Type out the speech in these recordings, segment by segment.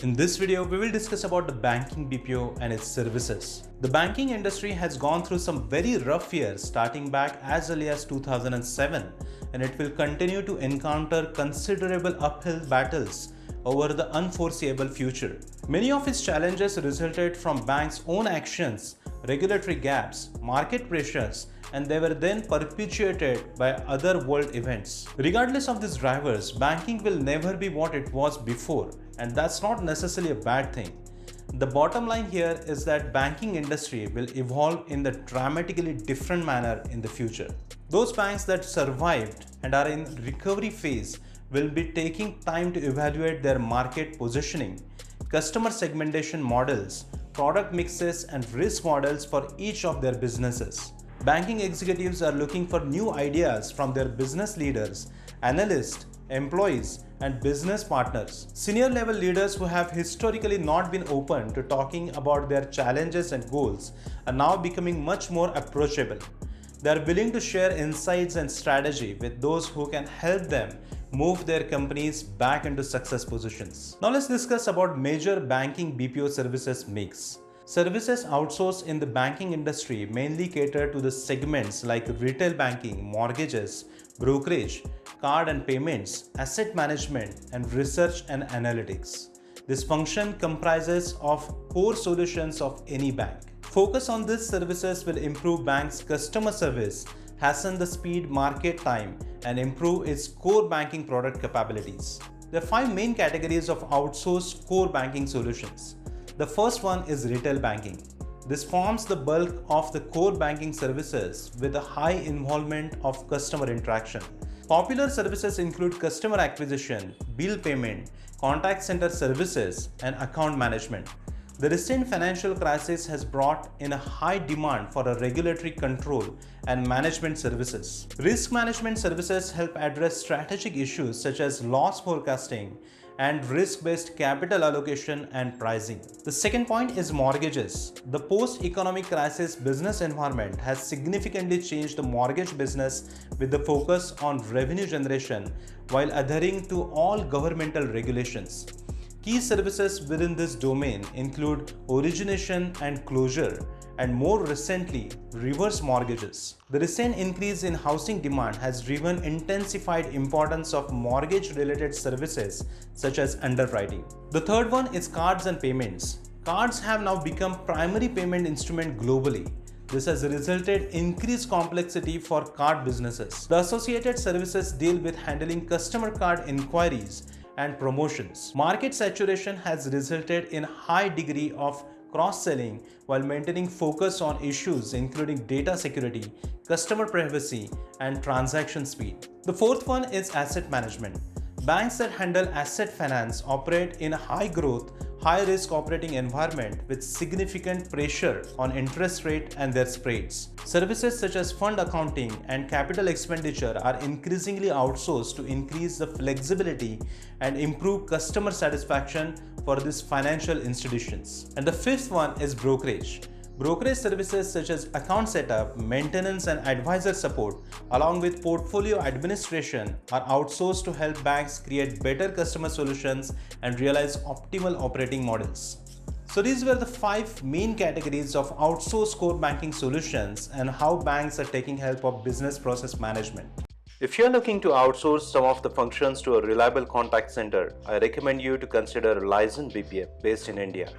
In this video, we will discuss about the banking BPO and its services. The banking industry has gone through some very rough years starting back as early as 2007, and it will continue to encounter considerable uphill battles over the unforeseeable future. Many of its challenges resulted from banks' own actions, regulatory gaps, market pressures, and they were then perpetuated by other world events. Regardless of these drivers, banking will never be what it was before, and that's not necessarily a bad thing. The bottom line here is that banking industry will evolve in a dramatically different manner in the future. Those banks that survived and are in recovery phase will be taking time to evaluate their market positioning, customer segmentation models, product mixes, and risk models for each of their businesses. Banking executives are looking for new ideas from their business leaders, analysts, employees, and business partners. Senior level leaders who have historically not been open to talking about their challenges and goals are now becoming much more approachable. They are willing to share insights and strategy with those who can help them move their companies back into success positions. Now let's discuss about major banking BPO services mix. Services outsourced in the banking industry mainly cater to the segments like retail banking, mortgages, brokerage, card and payments, asset management, and research and analytics. This function comprises of core solutions of any bank. Focus on these services will improve bank's customer service, hasten the speed market time, and improve its core banking product capabilities. There are 5 main categories of outsourced core banking solutions. The first one is retail banking. This forms the bulk of the core banking services with a high involvement of customer interaction. Popular services include customer acquisition, bill payment, contact center services, and account management. The recent financial crisis has brought in a high demand for a regulatory control and management services. Risk management services help address strategic issues such as loss forecasting and risk-based capital allocation and pricing. The second point is mortgages. The post-economic crisis business environment has significantly changed the mortgage business with the focus on revenue generation while adhering to all governmental regulations. Key services within this domain include origination and closure, and more recently, reverse mortgages. The recent increase in housing demand has driven intensified importance of mortgage-related services such as underwriting. The third one is cards and payments. Cards have now become primary payment instrument globally. This has resulted in increased complexity for card businesses. The associated services deal with handling customer card inquiries and promotions. Market saturation has resulted in high degree of cross-selling while maintaining focus on issues including data security, customer privacy, and transaction speed. The fourth one is asset management. Banks that handle asset finance operate in a high-growth, high-risk operating environment with significant pressure on interest rate and their spreads. Services such as fund accounting and capital expenditure are increasingly outsourced to increase the flexibility and improve customer satisfaction for these financial institutions. And the fifth one is brokerage. Brokerage services such as account setup, maintenance, and advisor support, along with portfolio administration, are outsourced to help banks create better customer solutions and realize optimal operating models. So these were the 5 main categories of outsourced core banking solutions and how banks are taking help of business process management. If you're looking to outsource some of the functions to a reliable contact center, I recommend you to consider Liaison BPM based in India.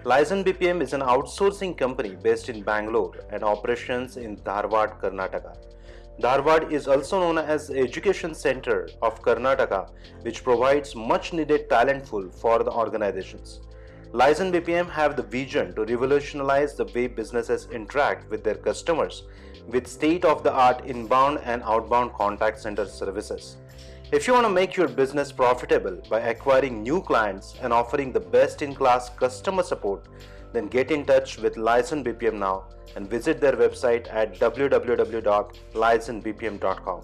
Liaison BPM is an outsourcing company based in Bangalore and operations in Dharwad, Karnataka. Dharwad is also known as the Education Center of Karnataka, which provides much needed talent pool for the organizations. Liaison BPM have the vision to revolutionize the way businesses interact with their customers with state-of-the-art inbound and outbound contact center services. If you want to make your business profitable by acquiring new clients and offering the best-in-class customer support, then get in touch with Liaison BPM now and visit their website at www.liaisonbpm.com.